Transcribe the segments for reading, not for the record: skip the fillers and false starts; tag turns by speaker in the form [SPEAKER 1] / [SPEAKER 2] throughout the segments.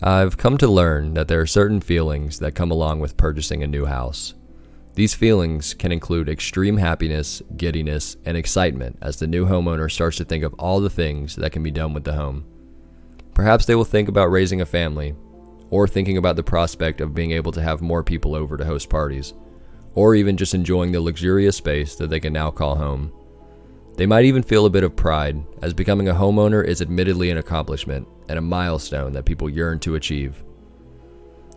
[SPEAKER 1] I've come to learn that there are certain feelings that come along with purchasing a new house. These feelings can include extreme happiness, giddiness, and excitement as the new homeowner starts to think of all the things that can be done with the home. Perhaps they will think about raising a family, or thinking about the prospect of being able to have more people over to host parties, or even just enjoying the luxurious space that they can now call home. They might even feel a bit of pride, as becoming a homeowner is admittedly an accomplishment and a milestone that people yearn to achieve.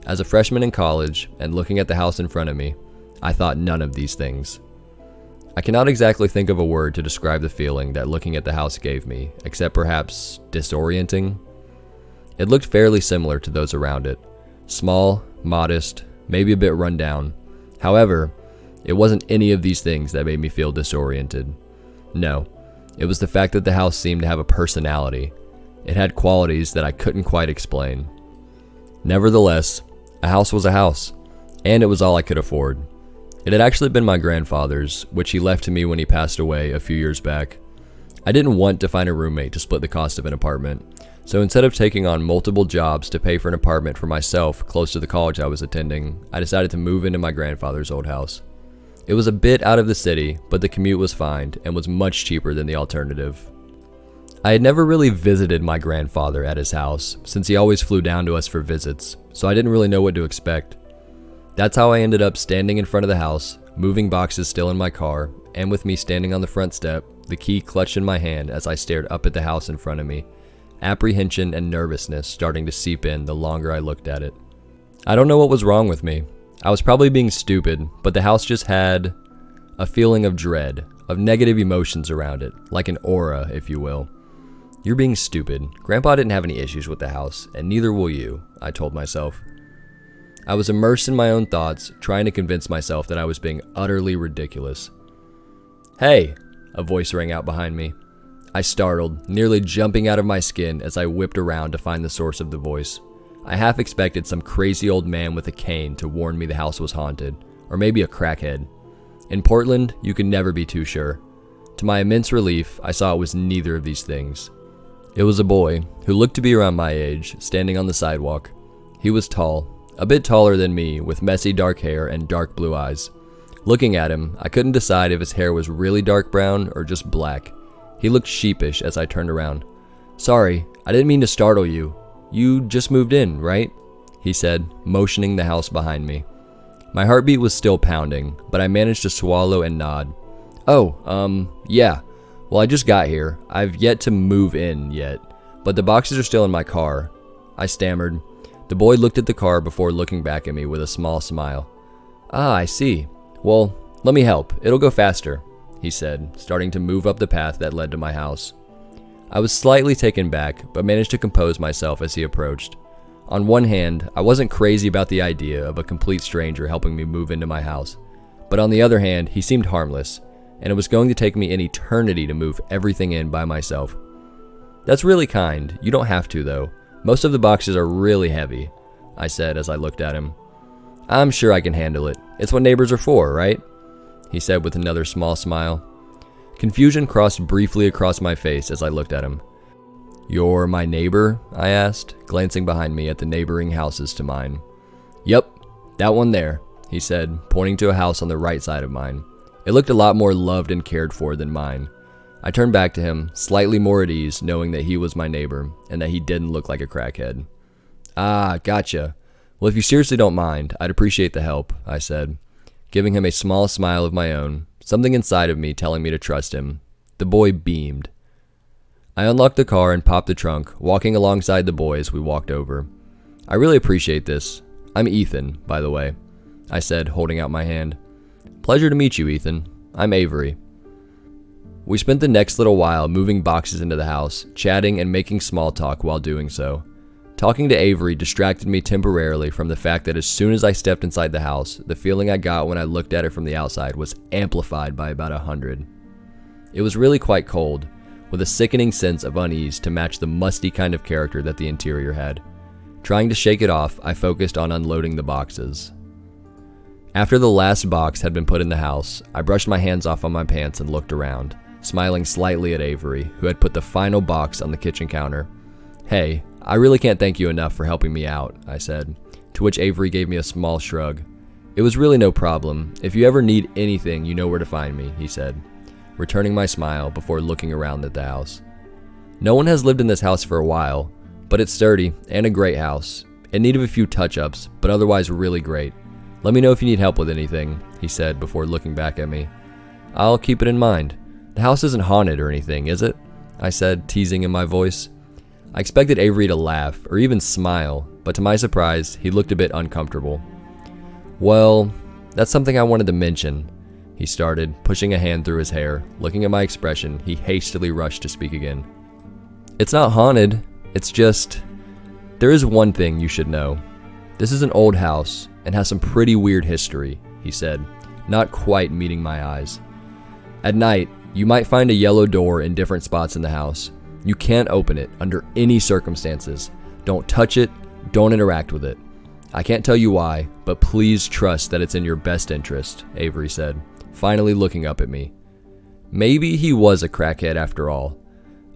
[SPEAKER 1] As a freshman in college, and looking at the house in front of me, I thought none of these things. I cannot exactly think of a word to describe the feeling that looking at the house gave me, except perhaps disorienting. It looked fairly similar to those around it. Small, modest, maybe a bit run down. However, it wasn't any of these things that made me feel disoriented. No, it was the fact that the house seemed to have a personality. It had qualities that I couldn't quite explain. Nevertheless, a house was a house, and it was all I could afford. It had actually been my grandfather's, which he left to me when he passed away a few years back. I didn't want to find a roommate to split the cost of an apartment, so instead of taking on multiple jobs to pay for an apartment for myself close to the college I was attending, I decided to move into my grandfather's old house. It was a bit out of the city, but the commute was fine and was much cheaper than the alternative. I had never really visited my grandfather at his house, since he always flew down to us for visits, so I didn't really know what to expect. That's how I ended up standing in front of the house, moving boxes still in my car, and with me standing on the front step, the key clutched in my hand as I stared up at the house in front of me, apprehension and nervousness starting to seep in the longer I looked at it. I don't know what was wrong with me. I was probably being stupid, but the house just had a feeling of dread, of negative emotions around it, like an aura, if you will. You're being stupid. Grandpa didn't have any issues with the house, and neither will you, I told myself. I was immersed in my own thoughts, trying to convince myself that I was being utterly ridiculous. "Hey!" a voice rang out behind me. I startled, nearly jumping out of my skin as I whipped around to find the source of the voice. I half expected some crazy old man with a cane to warn me the house was haunted, or maybe a crackhead. In Portland, you can never be too sure. To my immense relief, I saw it was neither of these things. It was a boy, who looked to be around my age, standing on the sidewalk. He was tall, a bit taller than me, with messy dark hair and dark blue eyes. Looking at him, I couldn't decide if his hair was really dark brown or just black. He looked sheepish as I turned around. "Sorry, I didn't mean to startle you. You just moved in, right?" he said, motioning the house behind me. My heartbeat was still pounding, but I managed to swallow and nod. "Oh, yeah. Well, I just got here. I've yet to move in yet, but the boxes are still in my car," I stammered. The boy looked at the car before looking back at me with a small smile. "Ah, I see. Well, let me help. It'll go faster," he said, starting to move up the path that led to my house. I was slightly taken back, but managed to compose myself as he approached. On one hand, I wasn't crazy about the idea of a complete stranger helping me move into my house, but on the other hand, he seemed harmless, and it was going to take me an eternity to move everything in by myself. "That's really kind. You don't have to, though. Most of the boxes are really heavy," I said as I looked at him. "I'm sure I can handle it. It's what neighbors are for, right?" he said with another small smile. Confusion crossed briefly across my face as I looked at him. "You're my neighbor?" I asked, glancing behind me at the neighboring houses to mine. "Yep, that one there," he said, pointing to a house on the right side of mine. It looked a lot more loved and cared for than mine. I turned back to him, slightly more at ease, knowing that he was my neighbor, and that he didn't look like a crackhead. "Ah, gotcha. Well, if you seriously don't mind, I'd appreciate the help," I said, giving him a small smile of my own, something inside of me telling me to trust him. The boy beamed. I unlocked the car and popped the trunk, walking alongside the boy as we walked over. "I really appreciate this. I'm Ethan, by the way," I said, holding out my hand. "Pleasure to meet you, Ethan. I'm Avery." We spent the next little while moving boxes into the house, chatting and making small talk while doing so. Talking to Avery distracted me temporarily from the fact that as soon as I stepped inside the house, the feeling I got when I looked at it from the outside was amplified by about 100. It was really quite cold, with a sickening sense of unease to match the musty kind of character that the interior had. Trying to shake it off, I focused on unloading the boxes. After the last box had been put in the house, I brushed my hands off on my pants and looked around, smiling slightly at Avery, who had put the final box on the kitchen counter. "Hey, "I really can't thank you enough for helping me out," I said, to which Avery gave me a small shrug. "It was really no problem. If you ever need anything, you know where to find me," he said, returning my smile before looking around at the house. "No one has lived in this house for a while, but it's sturdy and a great house. In need of a few touch-ups, but otherwise really great. Let me know if you need help with anything," he said before looking back at me. "I'll keep it in mind. The house isn't haunted or anything, is it?" I said, teasing in my voice. I expected Avery to laugh or even smile, but to my surprise, he looked a bit uncomfortable. "Well, that's something I wanted to mention," he started, pushing a hand through his hair. Looking at my expression, he hastily rushed to speak again. "It's not haunted, it's just... there is one thing you should know. This is an old house and has some pretty weird history," he said, not quite meeting my eyes. "At night, you might find a yellow door in different spots in the house. You can't open it under any circumstances. Don't touch it, don't interact with it. I can't tell you why, but please trust that it's in your best interest," Avery said, finally looking up at me. Maybe he was a crackhead after all.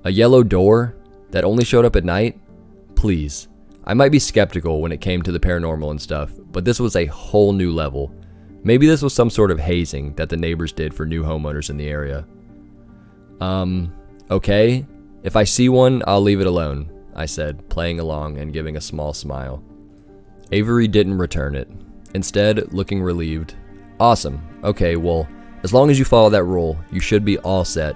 [SPEAKER 1] A yellow door that only showed up at night? Please. I might be skeptical when it came to the paranormal and stuff, but this was a whole new level. Maybe this was some sort of hazing that the neighbors did for new homeowners in the area. Okay. If I see one, I'll leave it alone," I said, playing along and giving a small smile. Avery didn't return it, instead looking relieved. "Awesome. Okay, well, as long as you follow that rule, you should be all set.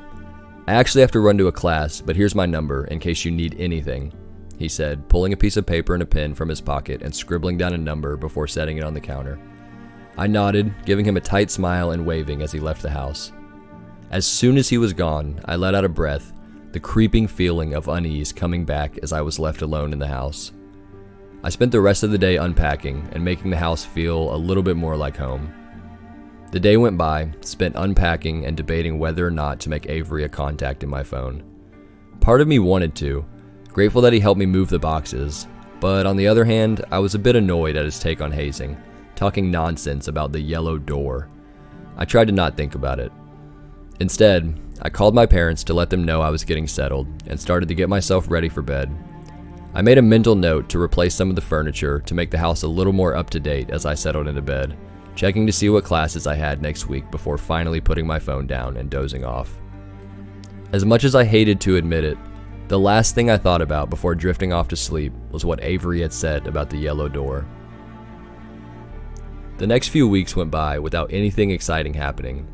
[SPEAKER 1] I actually have to run to a class, but here's my number in case you need anything," he said, pulling a piece of paper and a pen from his pocket and scribbling down a number before setting it on the counter. I nodded, giving him a tight smile and waving as he left the house. As soon as he was gone, I let out a breath, the creeping feeling of unease coming back as I was left alone in the house. I spent the rest of the day unpacking and making the house feel a little bit more like home. The day went by, spent unpacking and debating whether or not to make Avery a contact in my phone. Part of me wanted to, grateful that he helped me move the boxes, but on the other hand, I was a bit annoyed at his take on hazing, talking nonsense about the yellow door. I tried to not think about it. Instead, I called my parents to let them know I was getting settled and started to get myself ready for bed. I made a mental note to replace some of the furniture to make the house a little more up to date as I settled into bed, checking to see what classes I had next week before finally putting my phone down and dozing off. As much as I hated to admit it, the last thing I thought about before drifting off to sleep was what Avery had said about the yellow door. The next few weeks went by without anything exciting happening.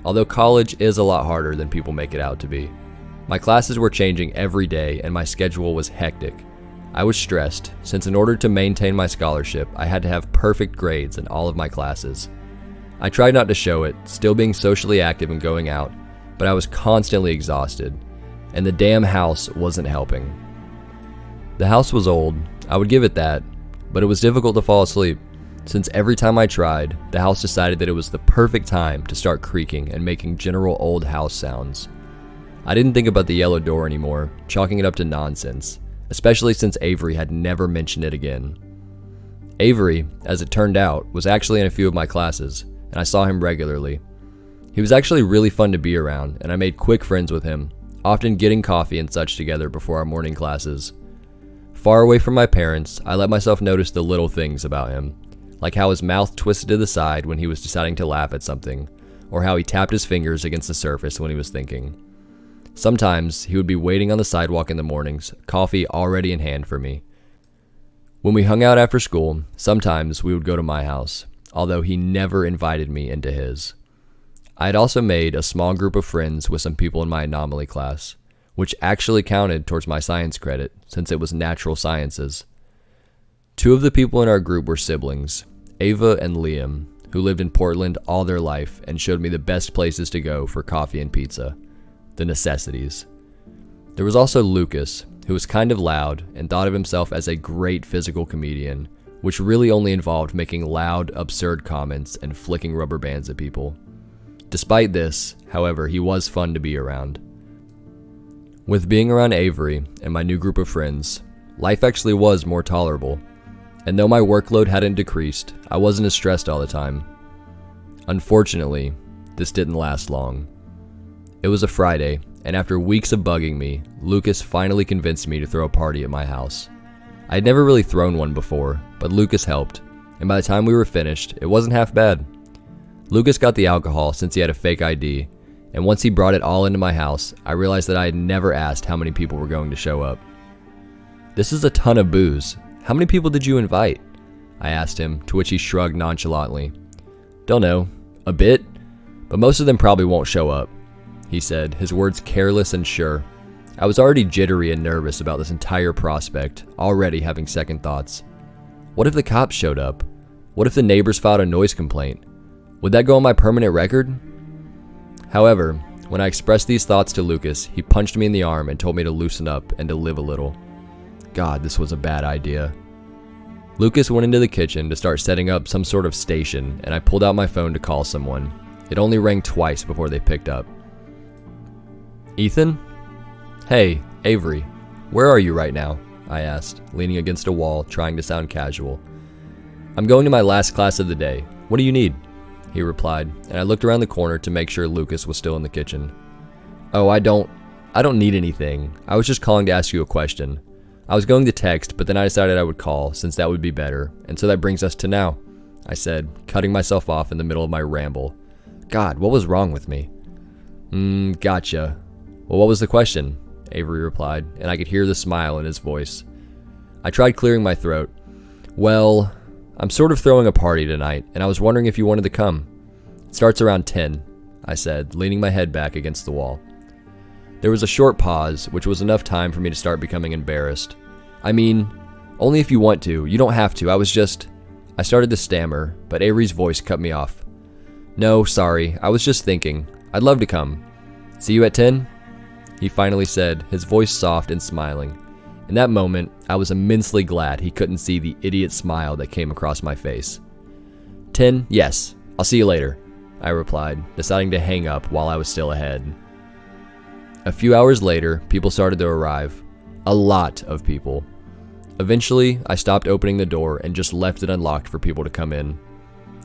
[SPEAKER 1] Although college is a lot harder than people make it out to be. My classes were changing every day and my schedule was hectic. I was stressed, since in order to maintain my scholarship, I had to have perfect grades in all of my classes. I tried not to show it, still being socially active and going out, but I was constantly exhausted, and the damn house wasn't helping. The house was old, I would give it that, but it was difficult to fall asleep. Since every time I tried, the house decided that it was the perfect time to start creaking and making general old house sounds. I didn't think about the yellow door anymore, chalking it up to nonsense, especially since Avery had never mentioned it again. Avery, as it turned out, was actually in a few of my classes, and I saw him regularly. He was actually really fun to be around, and I made quick friends with him, often getting coffee and such together before our morning classes. Far away from my parents, I let myself notice the little things about him, like how his mouth twisted to the side when he was deciding to laugh at something, or how he tapped his fingers against the surface when he was thinking. Sometimes he would be waiting on the sidewalk in the mornings, coffee already in hand for me. When we hung out after school, sometimes we would go to my house, although he never invited me into his. I had also made a small group of friends with some people in my anomaly class, which actually counted towards my science credit since it was natural sciences. Two of the people in our group were siblings, Ava and Liam, who lived in Portland all their life and showed me the best places to go for coffee and pizza, the necessities. There was also Lucas, who was kind of loud and thought of himself as a great physical comedian, which really only involved making loud, absurd comments and flicking rubber bands at people. Despite this, however, he was fun to be around. With being around Avery and my new group of friends, life actually was more tolerable. And though my workload hadn't decreased, I wasn't as stressed all the time. Unfortunately, this didn't last long. It was a Friday, and after weeks of bugging me, Lucas finally convinced me to throw a party at my house. I had never really thrown one before, but Lucas helped, and by the time we were finished, it wasn't half bad. Lucas got the alcohol since he had a fake ID, and once he brought it all into my house, I realized that I had never asked how many people were going to show up. "This is a ton of booze. How many people did you invite?" I asked him, to which he shrugged nonchalantly. "Don't know. A bit, but most of them probably won't show up," he said, his words careless and sure. I was already jittery and nervous about this entire prospect, already having second thoughts. What if the cops showed up? What if the neighbors filed a noise complaint? Would that go on my permanent record? However, when I expressed these thoughts to Lucas, he punched me in the arm and told me to loosen up and to live a little. God, this was a bad idea. Lucas went into the kitchen to start setting up some sort of station, and I pulled out my phone to call someone. It only rang twice before they picked up. "Ethan?" "Hey, Avery. Where are you right now?" I asked, leaning against a wall, trying to sound casual. "I'm going to my last class of the day. What do you need?" he replied, and I looked around the corner to make sure Lucas was still in the kitchen. "Oh, I don't need anything. I was just calling to ask you a question. I was going to text, but then I decided I would call, since that would be better, and so that brings us to now," I said, cutting myself off in the middle of my ramble. God, what was wrong with me? Gotcha. Well, what was the question?" Avery replied, and I could hear the smile in his voice. I tried clearing my throat. "Well, I'm sort of throwing a party tonight, and I was wondering if you wanted to come. It starts around 10, I said, leaning my head back against the wall. There was a short pause, which was enough time for me to start becoming embarrassed. "I mean, only if you want to. You don't have to. I started to stammer, but Avery's voice cut me off. "No, sorry. I was just thinking. I'd love to come. See you at 10? He finally said, his voice soft and smiling. In that moment, I was immensely glad he couldn't see the idiot smile that came across my face. 10, yes. I'll see you later, I replied, deciding to hang up while I was still ahead. A few hours later, people started to arrive. A lot of people. Eventually, I stopped opening the door and just left it unlocked for people to come in.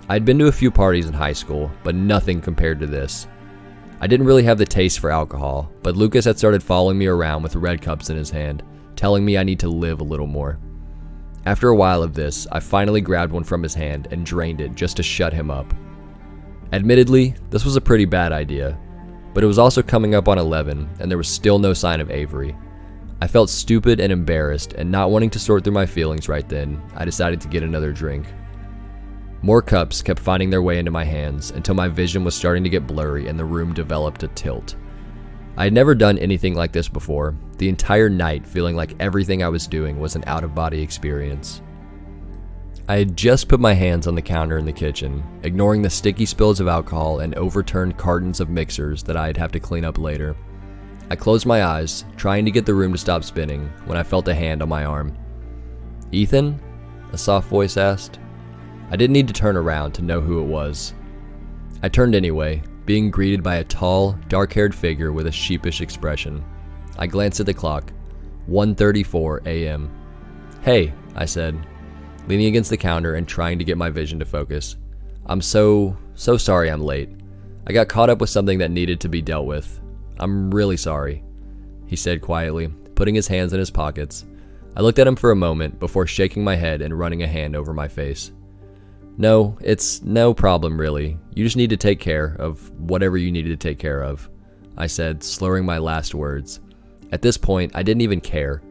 [SPEAKER 1] I'd been to a few parties in high school, but nothing compared to this. I didn't really have the taste for alcohol, but Lucas had started following me around with red cups in his hand, telling me I need to live a little more. After a while of this, I finally grabbed one from his hand and drained it just to shut him up. Admittedly, this was a pretty bad idea, but it was also coming up on 11, and there was still no sign of Avery. I felt stupid and embarrassed, and not wanting to sort through my feelings right then, I decided to get another drink. More cups kept finding their way into my hands until my vision was starting to get blurry and the room developed a tilt. I had never done anything like this before, the entire night feeling like everything I was doing was an out-of-body experience. I had just put my hands on the counter in the kitchen, ignoring the sticky spills of alcohol and overturned cartons of mixers that I'd have to clean up later. I closed my eyes, trying to get the room to stop spinning, when I felt a hand on my arm. "Ethan?" a soft voice asked. I didn't need to turn around to know who it was. I turned anyway, being greeted by a tall, dark-haired figure with a sheepish expression. I glanced at the clock. 1:34 a.m. "Hey," I said, leaning against the counter and trying to get my vision to focus. "I'm so sorry I'm late. I got caught up with something that needed to be dealt with. I'm really sorry," he said quietly, putting his hands in his pockets. I looked at him for a moment before shaking my head and running a hand over my face. "No, it's no problem really. You just need to take care of whatever you needed to take care of," I said, slurring my last words. At this point, I didn't even care.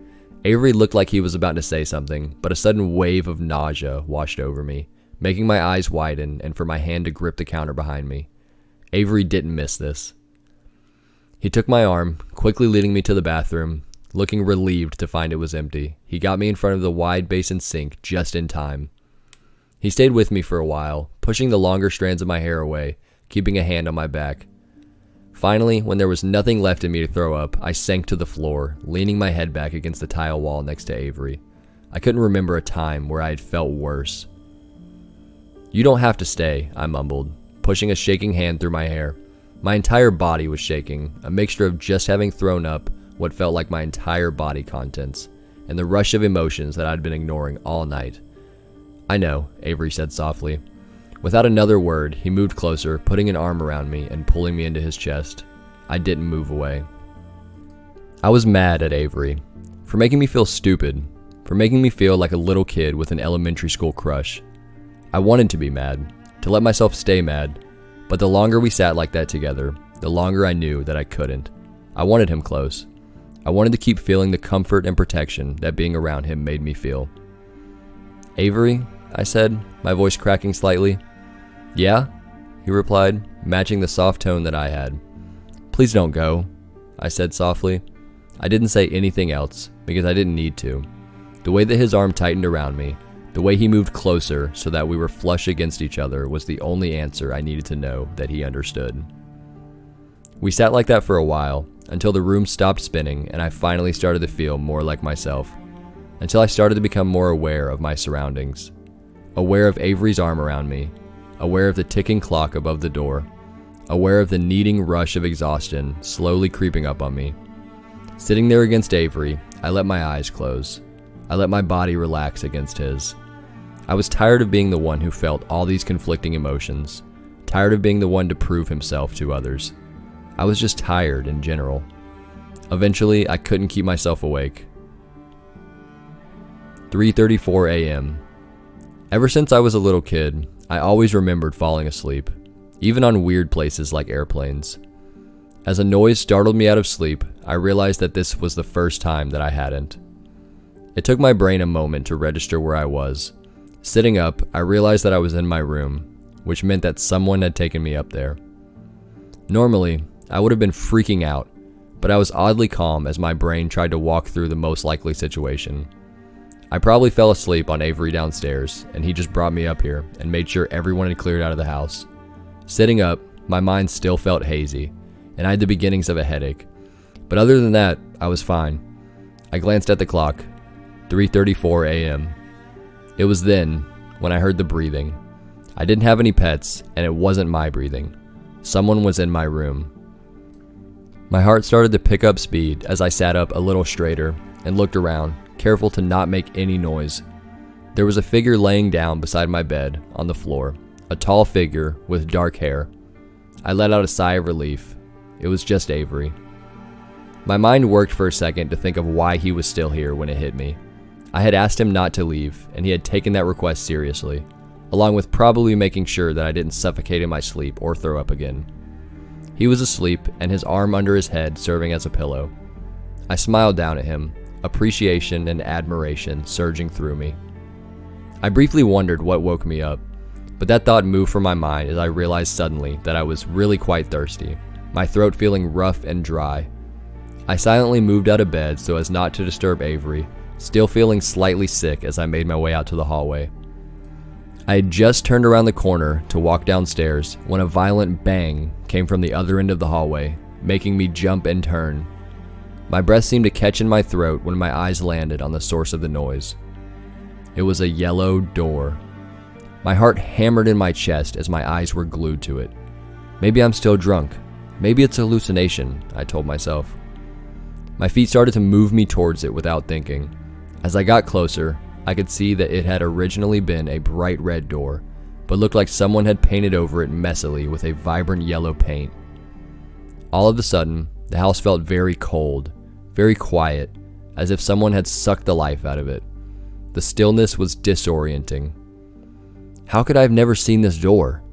[SPEAKER 1] Avery looked like he was about to say something, but a sudden wave of nausea washed over me, making my eyes widen and for my hand to grip the counter behind me. Avery didn't miss this. He took my arm, quickly leading me to the bathroom. Looking relieved to find it was empty, he got me in front of the wide basin sink just in time. He stayed with me for a while, pushing the longer strands of my hair away, keeping a hand on my back. Finally, when there was nothing left in me to throw up, I sank to the floor, leaning my head back against the tile wall next to Avery. I couldn't remember a time where I had felt worse. "You don't have to stay," I mumbled, pushing a shaking hand through my hair. My entire body was shaking, a mixture of just having thrown up what felt like my entire body contents, and the rush of emotions that I'd been ignoring all night. "I know," Avery said softly. Without another word, he moved closer, putting an arm around me and pulling me into his chest. I didn't move away. I was mad at Avery for making me feel stupid, for making me feel like a little kid with an elementary school crush. I wanted to be mad, to let myself stay mad, but the longer we sat like that together, the longer I knew that I couldn't. I wanted him close. I wanted to keep feeling the comfort and protection that being around him made me feel. "Avery," I said, my voice cracking slightly. "Yeah?" he replied, matching the soft tone that I had. "Please don't go," I said softly. I didn't say anything else because I didn't need to. The way that his arm tightened around me, the way he moved closer so that we were flush against each other was the only answer I needed to know that he understood. We sat like that for a while, until the room stopped spinning and I finally started to feel more like myself, until I started to become more aware of my surroundings. Aware of Avery's arm around me, aware of the ticking clock above the door, aware of the kneading rush of exhaustion slowly creeping up on me. Sitting there against Avery, I let my eyes close. I let my body relax against his. I was tired of being the one who felt all these conflicting emotions, tired of being the one to prove himself to others. I was just tired in general. Eventually, I couldn't keep myself awake. 3:34 a.m. Ever since I was a little kid, I always remembered falling asleep, even on weird places like airplanes. As a noise startled me out of sleep, I realized that this was the first time that I hadn't. It took my brain a moment to register where I was. Sitting up, I realized that I was in my room, which meant that someone had taken me up there. Normally, I would have been freaking out, but I was oddly calm as my brain tried to walk through the most likely situation. I probably fell asleep on Avery downstairs, and he just brought me up here and made sure everyone had cleared out of the house. Sitting up, my mind still felt hazy, and I had the beginnings of a headache. But other than that, I was fine. I glanced at the clock. 3:34 a.m. It was then when I heard the breathing. I didn't have any pets, and it wasn't my breathing. Someone was in my room. My heart started to pick up speed as I sat up a little straighter and looked around, careful to not make any noise. There was a figure laying down beside my bed on the floor, a tall figure with dark hair. I let out a sigh of relief. It was just Avery. My mind worked for a second to think of why he was still here when it hit me. I had asked him not to leave, and he had taken that request seriously, along with probably making sure that I didn't suffocate in my sleep or throw up again. He was asleep, and his arm under his head serving as a pillow. I smiled down at him, appreciation and admiration surging through me. I briefly wondered what woke me up, but that thought moved from my mind as I realized suddenly that I was really quite thirsty, my throat feeling rough and dry. I silently moved out of bed so as not to disturb Avery, still feeling slightly sick as I made my way out to the hallway. I had just turned around the corner to walk downstairs when a violent bang came from the other end of the hallway, making me jump and turn. My breath seemed to catch in my throat when my eyes landed on the source of the noise. It was a yellow door. My heart hammered in my chest as my eyes were glued to it. Maybe I'm still drunk. Maybe it's a hallucination, I told myself. My feet started to move me towards it without thinking. As I got closer, I could see that it had originally been a bright red door, but looked like someone had painted over it messily with a vibrant yellow paint. All of a sudden, the house felt very cold, very quiet, as if someone had sucked the life out of it. The stillness was disorienting. How could I have never seen this door?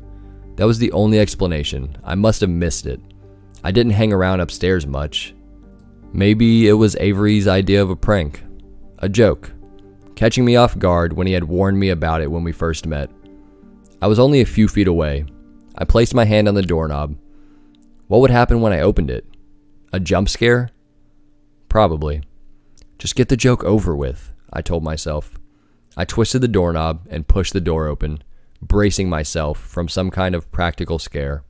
[SPEAKER 1] That was the only explanation. I must have missed it. I didn't hang around upstairs much. Maybe it was Avery's idea of a prank, a joke, catching me off guard when he had warned me about it when we first met. I was only a few feet away. I placed my hand on the doorknob. What would happen when I opened it? A jump scare? Probably. Just get the joke over with, I told myself. I twisted the doorknob and pushed the door open, bracing myself from some kind of practical scare.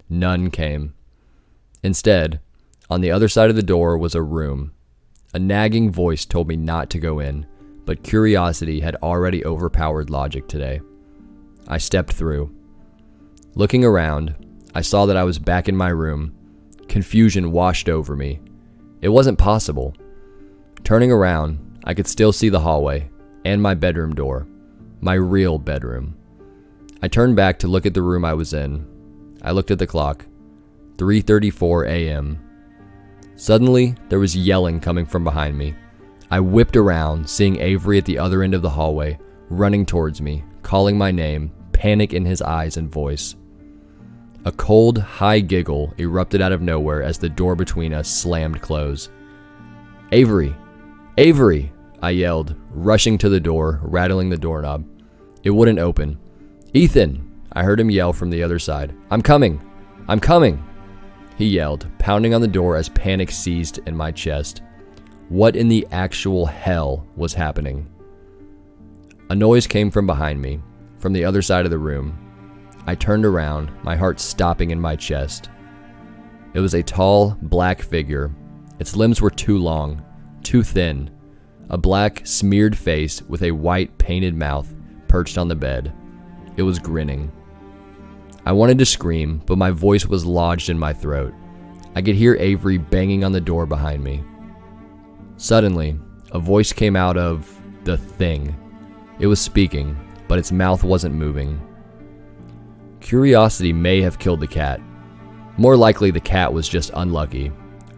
[SPEAKER 1] None came. Instead, on the other side of the door was a room. A nagging voice told me not to go in, but curiosity had already overpowered logic today. I stepped through. Looking around, I saw that I was back in my room. Confusion washed over me. It wasn't possible. Turning around, I could still see the hallway and my bedroom door, my real bedroom. I turned back to look at the room I was in. I looked at the clock. 3:34 a.m. Suddenly, there was yelling coming from behind me. I whipped around, seeing Avery at the other end of the hallway, running towards me, calling my name, panic in his eyes and voice. A cold, high giggle erupted out of nowhere as the door between us slammed close. "Avery! Avery!" I yelled, rushing to the door, rattling the doorknob. It wouldn't open. "Ethan!" I heard him yell from the other side. "I'm coming! I'm coming!" He yelled, pounding on the door as panic seized in my chest. What in the actual hell was happening? A noise came from behind me, from the other side of the room. I turned around, my heart stopping in my chest. It was a tall, black figure. Its limbs were too long, too thin. A black, smeared face with a white, painted mouth perched on the bed. It was grinning. I wanted to scream, but my voice was lodged in my throat. I could hear Avery banging on the door behind me. Suddenly, a voice came out of the thing. It was speaking, but its mouth wasn't moving. Curiosity may have killed the cat. More likely the cat was just unlucky,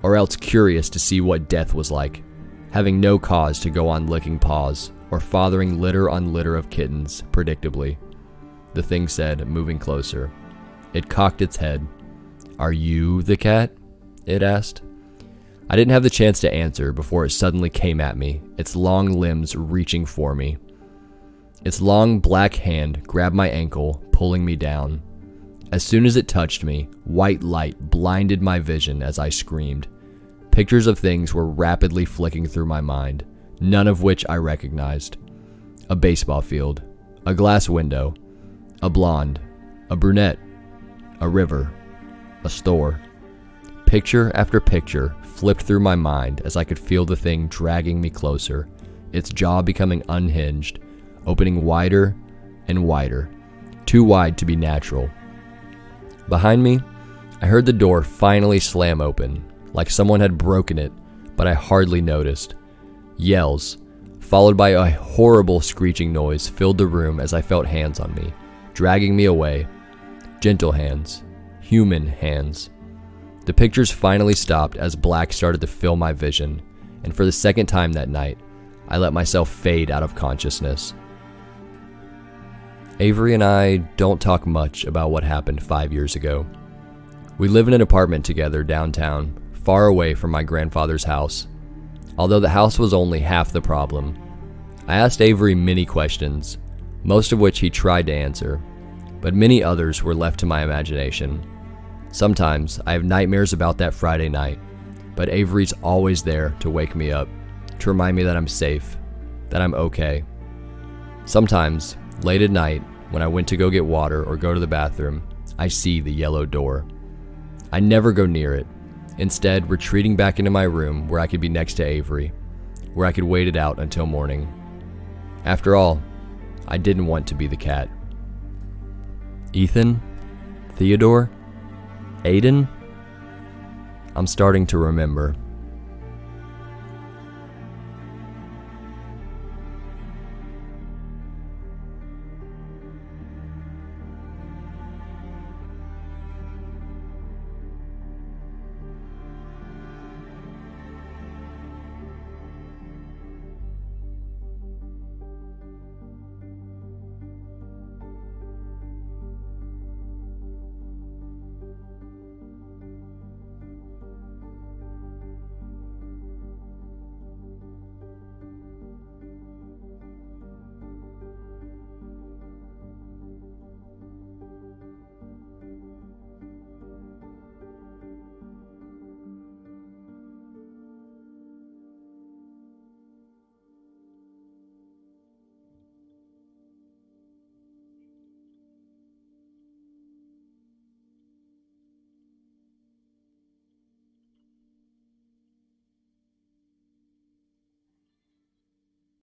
[SPEAKER 1] or else curious to see what death was like, having no cause to go on licking paws or fathering litter on litter of kittens, predictably. The thing said, moving closer. It cocked its head. "Are you the cat?" it asked. I didn't have the chance to answer before it suddenly came at me, its long limbs reaching for me. Its long black hand grabbed my ankle, pulling me down. As soon as it touched me, white light blinded my vision as I screamed. Pictures of things were rapidly flicking through my mind, none of which I recognized. A baseball field, a glass window, a blonde, a brunette, a river, a store. Picture after picture flipped through my mind as I could feel the thing dragging me closer, its jaw becoming unhinged, opening wider and wider, too wide to be natural. Behind me, I heard the door finally slam open, like someone had broken it, but I hardly noticed. Yells, followed by a horrible screeching noise, filled the room as I felt hands on me, dragging me away. Gentle hands, human hands. The pictures finally stopped as black started to fill my vision, and for the second time that night, I let myself fade out of consciousness. Avery and I don't talk much about what happened 5 years ago. We live in an apartment together downtown, far away from my grandfather's house. Although the house was only half the problem, I asked Avery many questions, most of which he tried to answer, but many others were left to my imagination. Sometimes I have nightmares about that Friday night, but Avery's always there to wake me up, to remind me that I'm safe, that I'm okay. Sometimes, late at night, when I went to go get water or go to the bathroom, I see the yellow door. I never go near it, instead retreating back into my room where I could be next to Avery, where I could wait it out until morning. After all, I didn't want to be the cat. Ethan? Theodore? Aiden? I'm starting to remember.